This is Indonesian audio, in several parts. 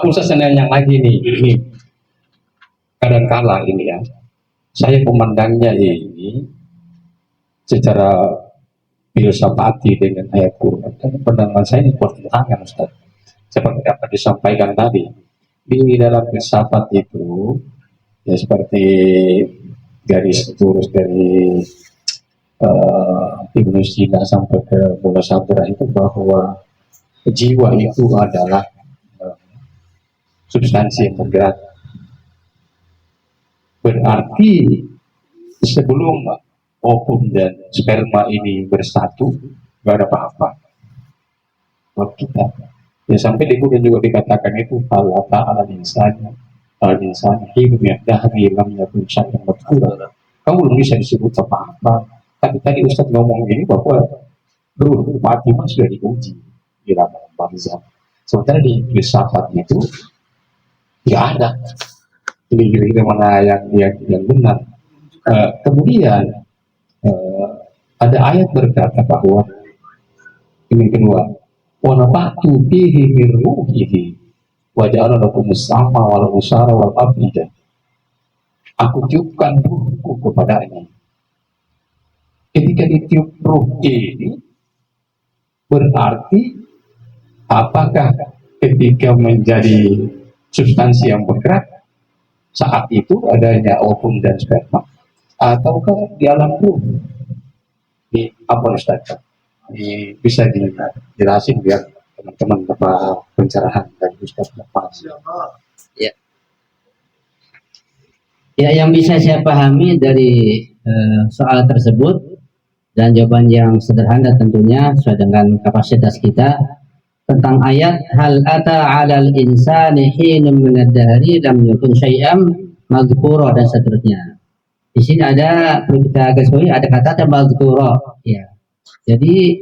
pulsa yang lagi nih, ini kadangkala ini ya, saya memandangnya ini secara filsafati dengan ayat Quran. Dan pandangan saya ini bertentangan, Ustaz. Seperti apa disampaikan tadi, di dalam filsafat itu ya seperti garis lurus dari Ibnu Sina sampai ke Mulla Sabra itu bahwa jiwa itu adalah substansi yang bergerak. Berarti sebelum ovum dan sperma ini bersatu, nggak ada apa-apa buat kita. Ya sampai di Quran juga dikatakan itu Allah Ta'ala insanya al-insan hidup yang dahri lamnya berusaha yang berkurang. Kamu belum bisa disebut apa-apa. Tapi tadi Ustaz ngomong ini bahwa ruh Fatimah sudah diuji di dalam barzah. Sementara di filsafat itu tidak ada. Jadi kira-kira mana yang benar. Kemudian ada ayat berkata bahwa ini kedua, wa nafa'tu fihi min ruhihi wa ja'ala lakum as-sam'a wal absara wal afida. Aku tiupkan ruhku kepadanya. Ketika ditiup ruh ini berarti apakah ketika menjadi substansi yang bergerak saat itu adanya ovum dan sperma, ataukah di alam ruh? Di apa Ustaz? Bisa dijelasin biar teman-teman dapat pencerahan dari Ustaz Nafas. Ya. Ya, yang bisa saya pahami dari soal tersebut dan jawaban yang sederhana tentunya sesuai dengan kapasitas kita tentang ayat hal ata 'alal insani hinun minad dahri lam yakun syai'am mazkura dan seterusnya. Di sini ada, perlu kita garis bawahi, ada kata mazkura ya. Jadi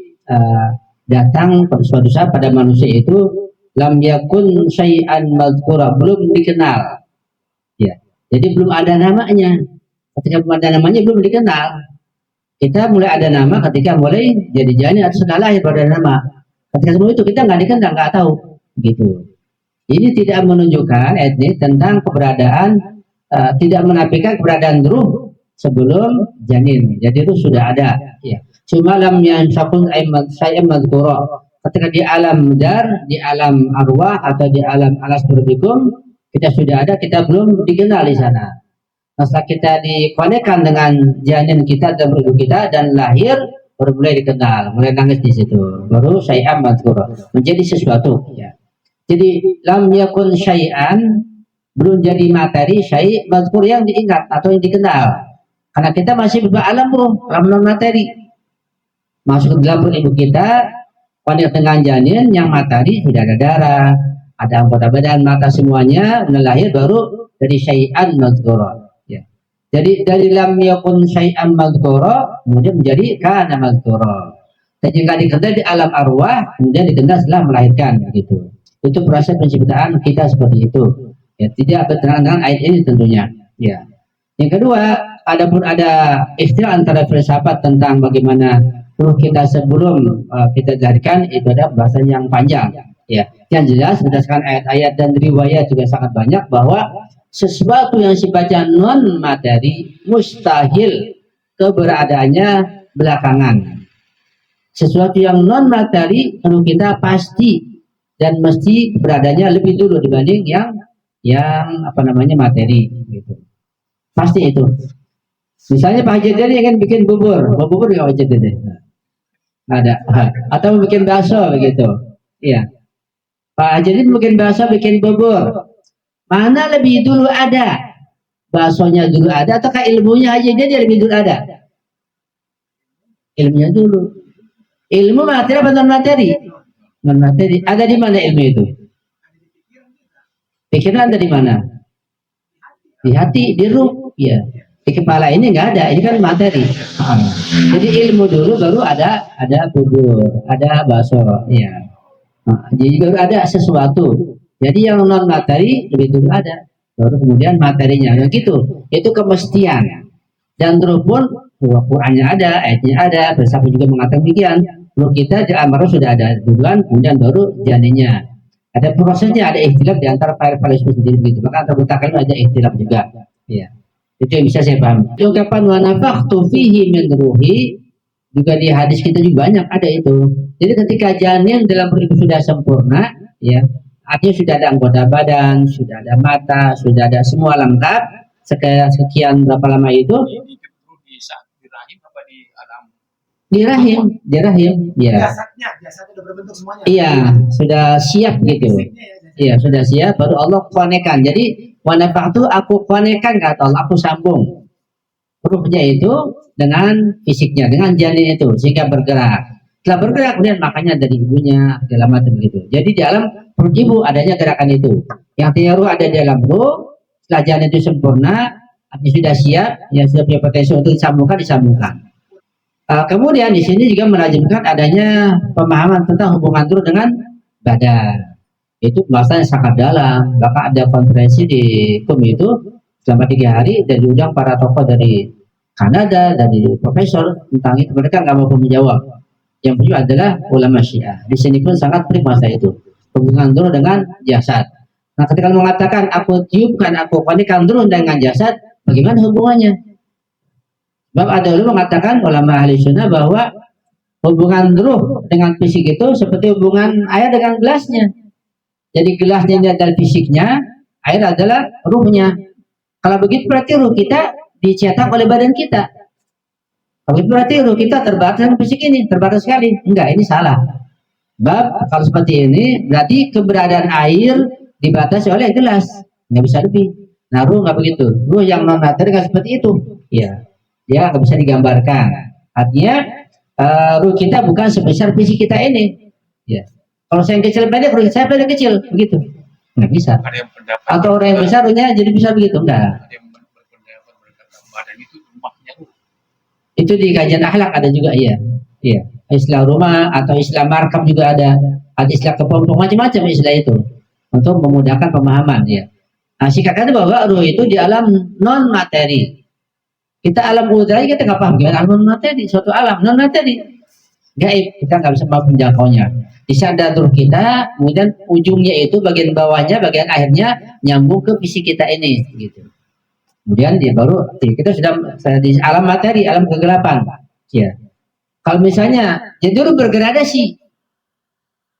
datang suatu saat pada manusia itu lam yakun syai'an mazkura, belum dikenal ya. Jadi belum ada namanya. Ketika belum ada namanya belum dikenal. Kita mulai ada nama ketika mulai jadi janin atau sudah lahir baru ada nama. Ketika sebelum itu kita nggak dikenal, nggak tahu gitu. Ini tidak menunjukkan etnik tentang keberadaan, tidak menafikan keberadaan ruh sebelum janin. Jadi itu sudah ada ya. Cuma lam yang syakun saya mazkura. Ketika di alam dar, di alam arwah atau di alam alas berbikum kita sudah ada, kita belum dikenal di sana. Nah, setelah kita dikonekkan dengan janin kita dan ibu kita dan lahir, baru mulai dikenal, mulai nangis di situ, baru syai'an mazkura, menjadi sesuatu ya. Jadi lam yakun syai'an, belum jadi materi, syai' mazkur yang diingat atau yang dikenal, karena kita masih beralam ruh, alam non materi. Masuk ke dalam perut ibu kita, konek dengan janin yang materi, sudah ada darah, ada anggota badan, mata semuanya, lahir baru dari syai'an mazkura. Jadi dari lam yakun syai'an mazkura kemudian menjadi kana mazkura. Dan jika dikenal di alam arwah kemudian dikenal setelah melahirkan begitu. Itu proses penciptaan kita seperti itu. Ya, tidak bertentangan dengan ayat ini tentunya. Ya. Yang kedua, adapun ada istilah antara filsafat tentang bagaimana ruh kita sebelum kita dilahirkan, itu ada bahasan yang panjang. Ya. Yang jelas berdasarkan ayat-ayat dan riwayat juga sangat banyak bahwa sesuatu yang sifatnya non materi mustahil keberadaannya belakangan. Sesuatu yang non materi menurut kita pasti dan mesti beradanya lebih dulu dibanding yang apa namanya materi gitu. Pasti itu. Misalnya Pak Haji Dede ingin bikin bubur nggak Pak Haji Dede? Ada. Atau bikin bakso begitu. Iya. Pak Haji Dede bikin bakso, bikin bubur. Mana lebih dulu ada? Baksonya dulu ada ataukah ilmunya aja dia lebih dulu ada? Ilmunya dulu. Ilmu materi apa non materi? Non materi. Ada di mana ilmu itu? Pikiran ada di mana? Di hati, di ruh. Ya. Di kepala ini nggak ada. Ini kan materi. Jadi ilmu dulu baru ada bubur, ada bakso. Ya. Jadi baru ada sesuatu. Jadi yang non materi lebih dulu ada, baru kemudian materinya. Nah gitu, itu kemestian. Dan terus pun Qurannya ada, ayatnya ada, filsafat juga mengatakan demikian. Ruh kita di amarah sudah ada duluan, kemudian baru janinnya. Ada prosesnya, ada ikhtilaf di antara file-file itu sendiri begitu. Maka antara mutakallim ada ikhtilaf juga. Ya. Itu yang bisa saya pahami. Ungkapan wa nafakhtu fihi min ruhi juga di hadis kita juga banyak ada itu. Jadi ketika janin dalam perut itu sudah sempurna, ya, artinya sudah ada anggota badan, sudah ada mata, sudah ada semua lengkap. Sekian berapa lama itu? Di rahim apa di alam? Di rahim, ya. Jasadnya udah berbentuk semuanya. Iya, sudah siap gitu. Iya, sudah siap. Baru Allah konekan. Jadi wanafaktu aku konekan kata Allah, aku sambung ruhnya itu dengan fisiknya, dengan janin itu sehingga bergerak. Setelah bergerak kemudian makanya dari ibunya segala macam begitu. Jadi di alam perut ibu adanya gerakan itu. Yang artinya ruh ada di dalam ruh. Setelah janin itu sempurna, artinya sudah siap, ya sudah punya potensi untuk disambungkan. Kemudian di sini juga melazimkan adanya pemahaman tentang hubungan ruh dengan badan. Itu bahasanya sangat dalam. Bahkan ada konferensi di KUM itu selama 3 hari dan diundang para tokoh dari Kanada, dari profesor tentang itu. Mereka nggak mau menjawab. Yang punya adalah ulama Syiah. Di sini pun sangat pelik masa itu. Hubungan ruh dengan jasad. Nah, ketika mengatakan aku tiupkan, aku konekan ruh dengan jasad, bagaimana hubungannya? Sebab ada ulama mengatakan, ulama ahli sunnah, bahwa hubungan ruh dengan fisik itu seperti hubungan air dengan gelasnya. Jadi gelasnya ini adalah fisiknya, air adalah ruhnya. Kalau begitu berarti ruh kita dicetak oleh badan kita. Kalau itu berarti ruh kita terbatas dengan fisik ini, terbatas sekali. Enggak, ini salah. Sebab kalau seperti ini berarti keberadaan air dibatasi oleh gelas, nggak bisa lebih. Nah, ruh nggak begitu. Ruh yang non materi nggak seperti itu. Ya, dia nggak bisa digambarkan. Artinya ruh kita bukan sebesar fisik kita ini. Ya. Kalau saya yang kecil pendek, ruh saya pendek kecil, begitu. Nggak bisa. Ada yang pendapat. Atau orang yang besar ruhnya jadi bisa begitu, enggak. Ada yang berpendapat berkata badan itu rumahnya ruh. Itu di kajian akhlak ada juga, iya. Iya. Istilah rumah atau istilah markab juga ada. Ada istilah kepompong, macam-macam istilah itu untuk memudahkan pemahaman, ya. Nah, singkatnya bahwa ruh itu di alam non materi. Kita alam udara kita nggak paham gimana alam non materi, suatu alam non materi, gaib, kita nggak bisa mampu menjangkaunya. Di sana ruh kita, kemudian ujungnya itu bagian bawahnya, bagian akhirnya nyambung ke fisik kita ini, gitu. Kemudian dia baru kita sudah di alam materi, alam kegelapan, ya. Kalau misalnya jadi ruh bergradasi,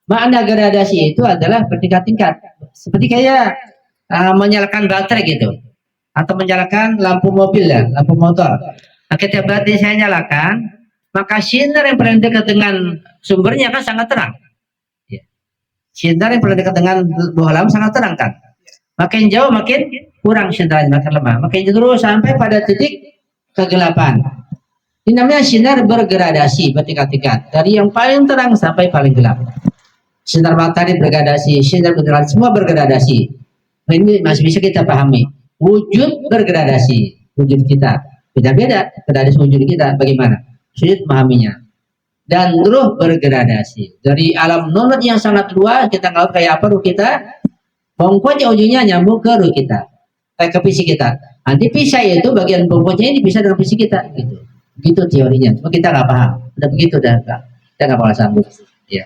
makna gradasi itu adalah bertingkat-tingkat, seperti kayak menyalakan baterai gitu, atau menyalakan lampu mobil ya, lampu motor. Nah, ketika baterai saya nyalakan, maka sinar yang paling dekat dengan sumbernya kan sangat terang. Ya. Sinar yang paling dekat dengan bawah alam sangat terang kan. Makin jauh makin kurang sinarnya, makin lemah. Makin terus sampai pada titik kegelapan. Ini namanya sinar bergradasi, bertingkat-tingkat. Dari yang paling terang sampai paling gelap. Sinar matahari bergradasi, sinar bergradasi, semua bergradasi. Ini masih bisa kita pahami. Wujud bergradasi, wujud kita beda-beda. Gradasi wujud kita bagaimana? Sulit memahaminya. Dan ruh bergradasi dari alam non yang sangat luas, kita nggak kayak apa ruh kita, bongkotnya ujungnya nyambung ke ruh kita, ke fisik kita. Nanti pisah itu bagian bongkotnya ini bisa dengan fisik kita, gitu. Begitu teorinya. Cuma kita nggak paham. Udah begitu dah, kita nggak paham sambung. Ya.